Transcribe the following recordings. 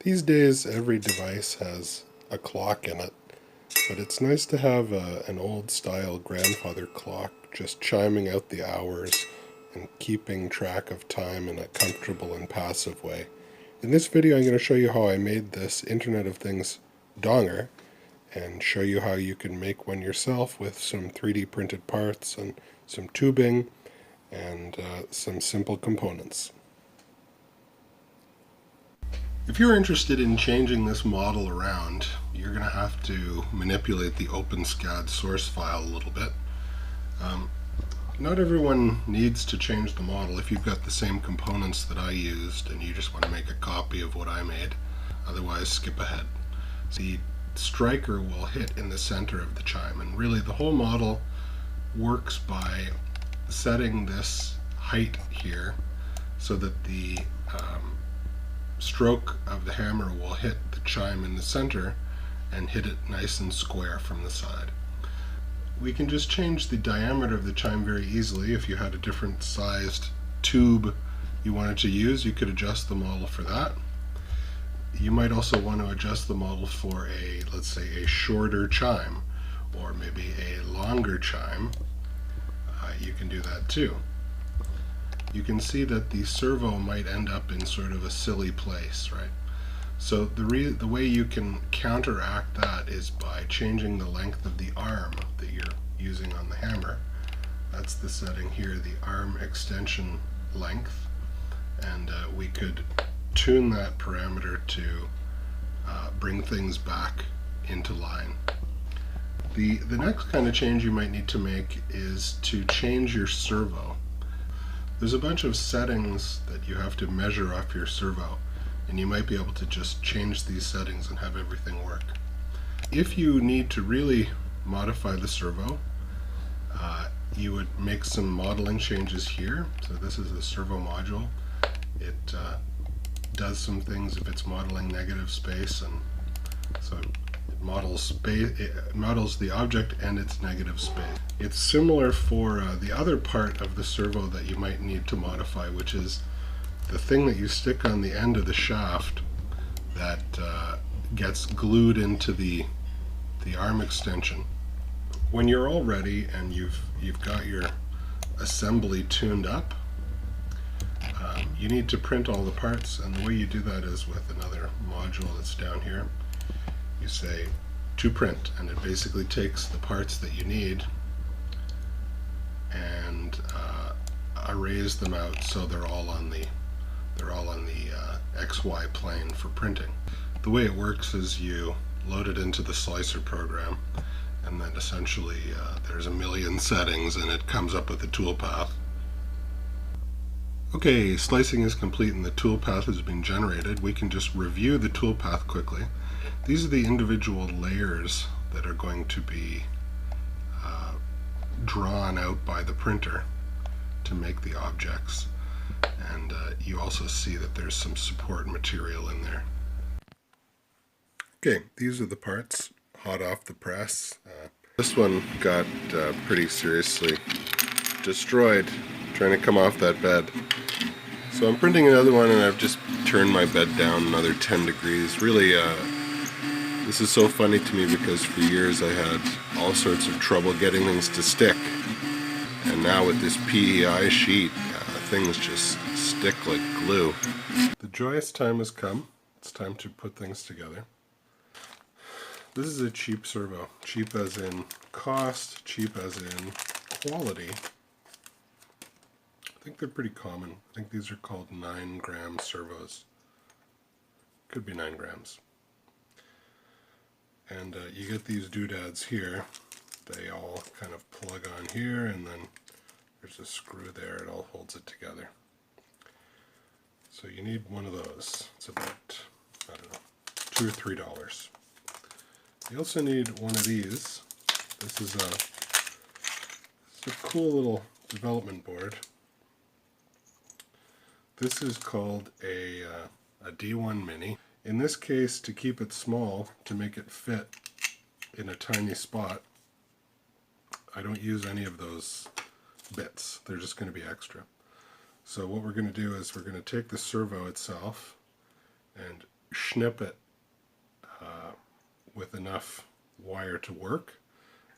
These days, every device has a clock in it, but it's nice to have an old-style grandfather clock just chiming out the hours and keeping track of time in a comfortable and passive way. In this video, I'm going to show you how I made this Internet of Things donger and show you how you can make one yourself with some 3D printed parts and some tubing and some simple components. If you're interested in changing this model around, you're going to have to manipulate the OpenSCAD source file a little bit. Not everyone needs to change the model if you've got the same components that I used and you just want to make a copy of what I made. Otherwise, skip ahead. The striker will hit in the center of the chime, and really the whole model works by setting this height here so that the stroke of the hammer will hit the chime in the center and hit it nice and square from the side. We can just change the diameter of the chime very easily. If you had a different sized tube you wanted to use, you could adjust the model for that. You might also want to adjust the model for let's say a shorter chime or maybe a longer chime. You can do that too. You can see that the servo might end up in sort of a silly place, right? So the way you can counteract that is by changing the length of the arm that you're using on the hammer. That's the setting here, the arm extension length, and we could tune that parameter to bring things back into line. The next kind of change you might need to make is to change your servo. There's a bunch of settings that you have to measure off your servo, and you might be able to just change these settings and have everything work. If you need to really modify the servo, you would make some modeling changes here. So this is the servo module. It does some things if it's modeling negative space, and so it models the object and its negative space. It's similar for the other part of the servo that you might need to modify, which is the thing that you stick on the end of the shaft that gets glued into the arm extension. When you're all ready and you've got your assembly tuned up, you need to print all the parts, and the way you do that is with another module that's down here. You say to print, and it basically takes the parts that you need and arrays them out so they're all on the XY plane for printing. The way it works is you load it into the slicer program, and then essentially there's a million settings and it comes up with a toolpath. Okay, slicing is complete and the toolpath has been generated. We can just review the toolpath quickly. These are the individual layers that are going to be drawn out by the printer to make the objects, and you also see that there's some support material in there. Okay, these are the parts hot off the press. This one got pretty seriously destroyed trying to come off that bed. So I'm printing another one, and I've just turned my bed down another 10 degrees. Really, this is so funny to me because for years I had all sorts of trouble getting things to stick. And now with this PEI sheet, things just stick like glue. The joyous time has come. It's time to put things together. This is a cheap servo. Cheap as in cost, cheap as in quality. I think they're pretty common. I think these are called 9-gram servos. Could be 9 grams. And you get these doodads here. They all kind of plug on here, and then there's a screw there. It all holds it together. So you need one of those. It's about, I don't know, $2 or $3. You also need one of these. This is a cool little development board. This is called a D1 Mini. In this case, to keep it small, to make it fit in a tiny spot, I don't use any of those bits. They're just going to be extra. So what we're going to do is we're going to take the servo itself and snip it with enough wire to work,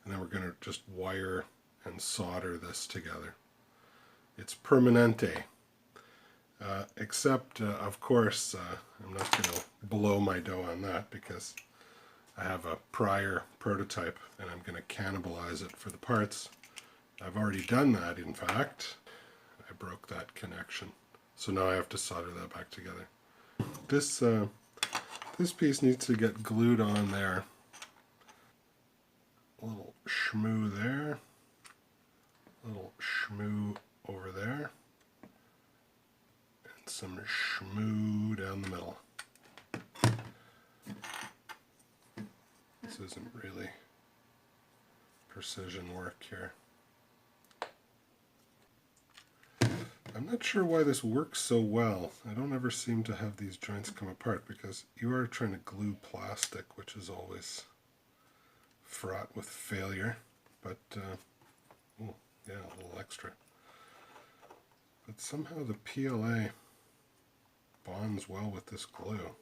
and then we're going to just wire and solder this together. It's permanente, except of course I'm not going to blow my dough on that because I have a prior prototype and I'm going to cannibalize it for the parts. I've already done that, in fact. I broke that connection, so now I have to solder that back together. This piece needs to get glued on there. A little shmoo there, a little shmoo over there, and some shmoo down the middle. This isn't really precision work here. I'm not sure why this works so well. I don't ever seem to have these joints come apart because you are trying to glue plastic, which is always fraught with failure. But, oh, yeah, a little extra. But somehow the PLA bonds well with this glue.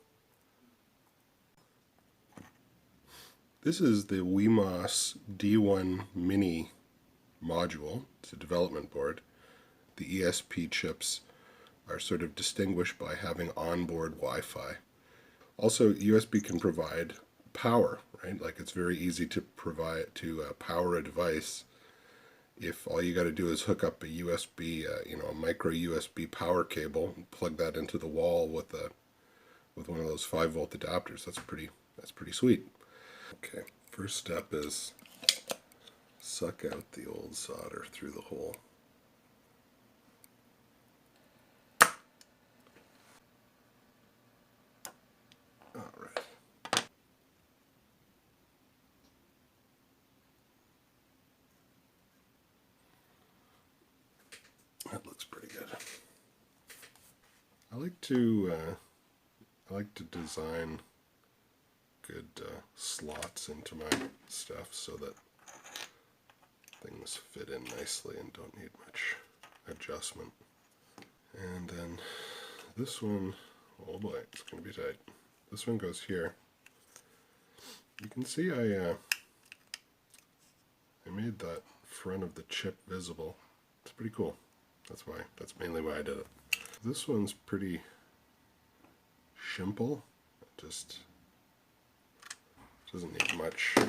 This is the WeMos D1 mini module. It's a development board. The ESP chips are sort of distinguished by having onboard Wi-Fi. Also, USB can provide power, right? Like it's very easy to power a device if all you got to do is hook up a USB, a micro USB power cable, and plug that into the wall with one of those 5-volt adapters. That's pretty sweet. Okay, first step is suck out the old solder through the hole. That looks pretty good. I like to design good slots into my stuff so that things fit in nicely and don't need much adjustment. And then this one, oh boy, it's going to be tight. This one goes here. You can see I made that front of the chip visible. It's pretty cool. That's mainly why I did it. This one's pretty simple. It just doesn't need much. Okay,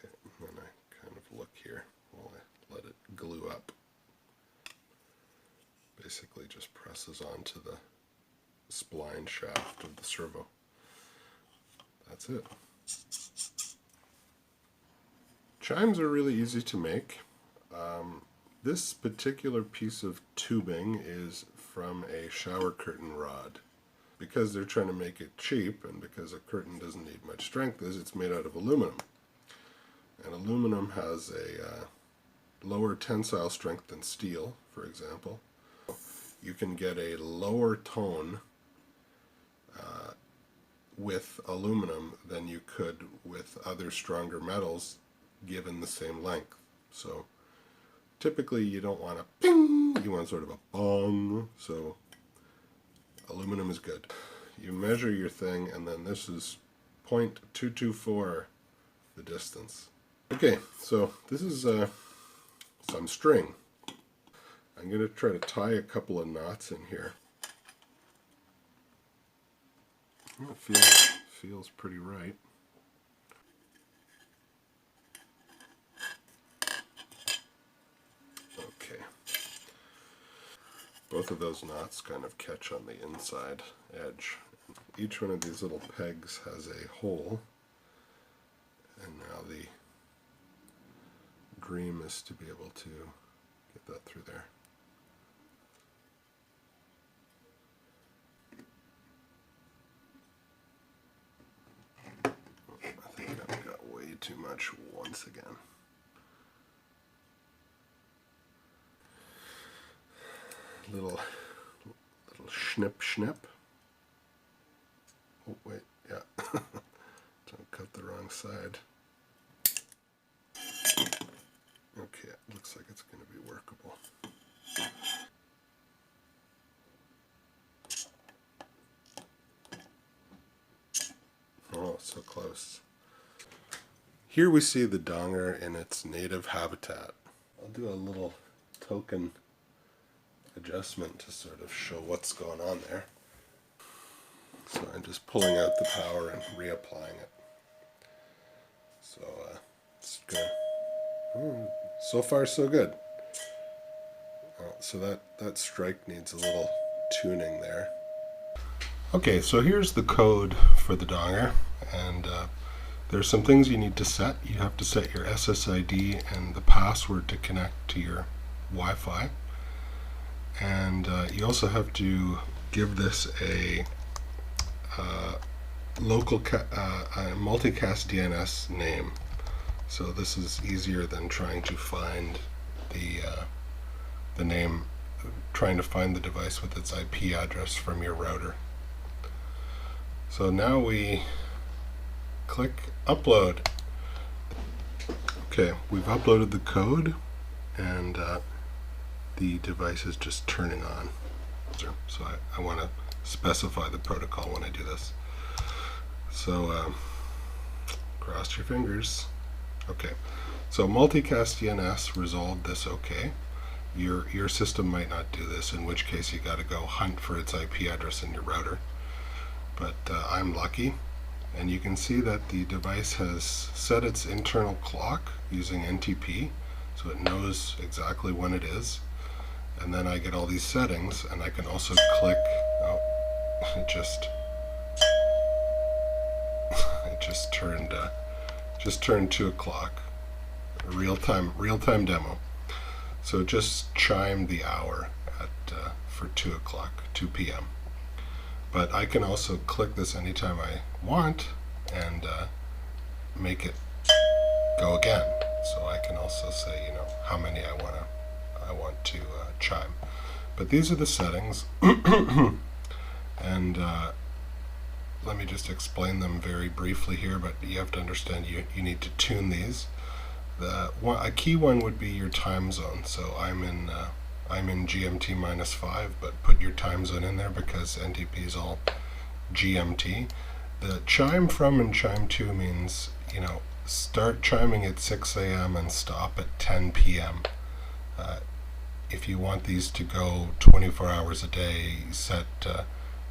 and then I kind of look here while I let it glue up. Basically just presses onto the spline shaft of the servo. That's it. Chimes are really easy to make. This particular piece of tubing is from a shower curtain rod. Because they're trying to make it cheap, and because a curtain doesn't need much strength, it's made out of aluminum. And aluminum has a lower tensile strength than steel, for example. You can get a lower tone with aluminum than you could with other stronger metals given the same length. So typically you don't want a ping, you want sort of a bong, so aluminum is good. You measure your thing, and then this is 0.224 the distance. Okay, so this is some string. I'm going to try to tie a couple of knots in here. Well, it feels pretty right. Okay. Both of those knots kind of catch on the inside edge. Each one of these little pegs has a hole, and now the dream is to be able to get that through there. I think I've got way too much once again. Little snip snip. Oh wait, yeah. Don't cut the wrong side. Okay, it looks like it's going to be workable. close. Here we see the donger in its native habitat. I'll do a little token adjustment to sort of show what's going on there. So I'm just pulling out the power and reapplying it. So it's gonna, so far so good. So that strike needs a little tuning there. Okay, so here's the code for the donger, and there's some things you need to set. You have to set your SSID and the password to connect to your Wi-Fi, and you also have to give this a local multicast DNS name. So this is easier than trying to find the name, trying to find the device with its IP address from your router. So now we click upload. Okay, we've uploaded the code, and the device is just turning on. So I want to specify the protocol when I do this. So cross your fingers. Okay, so multicast DNS resolved this okay. Your system might not do this, in which case you got to go hunt for its IP address in your router. But I'm lucky, and you can see that the device has set its internal clock using NTP, so it knows exactly when it is. And then I get all these settings, and I can also click. Oh, it just turned 2 o'clock. Real time demo. So it just chimed the hour for 2 o'clock, 2 p.m. But I can also click this anytime I want and make it go again. So I can also say, how many I want to chime. But these are the settings, and let me just explain them very briefly here. But you have to understand you need to tune these. A key one would be your time zone. So I'm in GMT -5, but put your time zone in there because NTP is all GMT. The chime from and chime to means, start chiming at 6 a.m. and stop at 10 p.m. If you want these to go 24 hours a day, set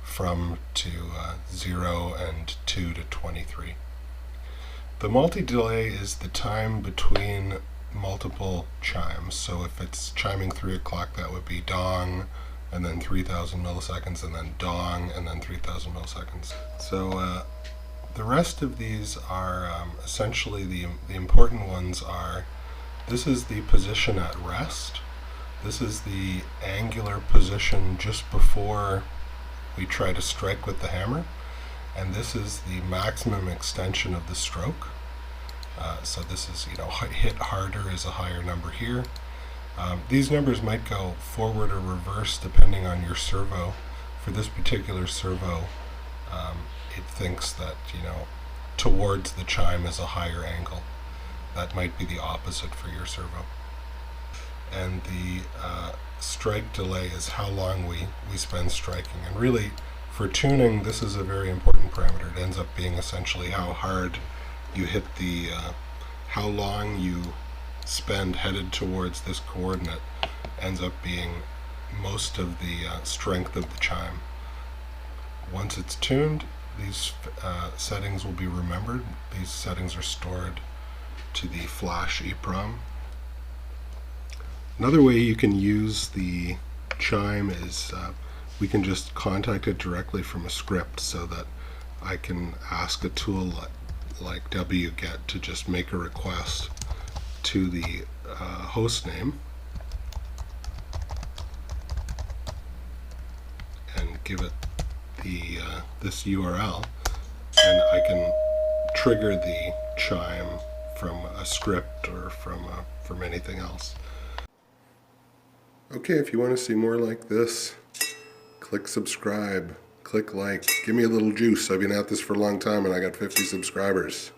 from to 0 and 2 to 23. The multi-delay is the time between multiple chimes. So if it's chiming 3 o'clock, that would be dong, and then 3,000 milliseconds, and then dong, and then 3,000 milliseconds. So the rest of these are essentially the important ones are, this is the position at rest. This is the angular position just before we try to strike with the hammer. And this is the maximum extension of the stroke. So this is, hit harder is a higher number here. These numbers might go forward or reverse depending on your servo. For this particular servo, it thinks that, towards the chime is a higher angle. That might be the opposite for your servo. And the strike delay is how long we spend striking. And really, for tuning, this is a very important parameter. It ends up being essentially how hard you hit the, how long you spend headed towards this coordinate ends up being most of the strength of the chime. Once it's tuned, these settings will be remembered. These settings are stored to the flash EEPROM. Another way you can use the chime is we can just contact it directly from a script, so that I can ask a tool like wget to just make a request to the host name and give it the this URL, and I can trigger the chime from a script or from anything else. Okay, if you want to see more like this, click subscribe, click like, give me a little juice. I've been at this for a long time and I got 50 subscribers.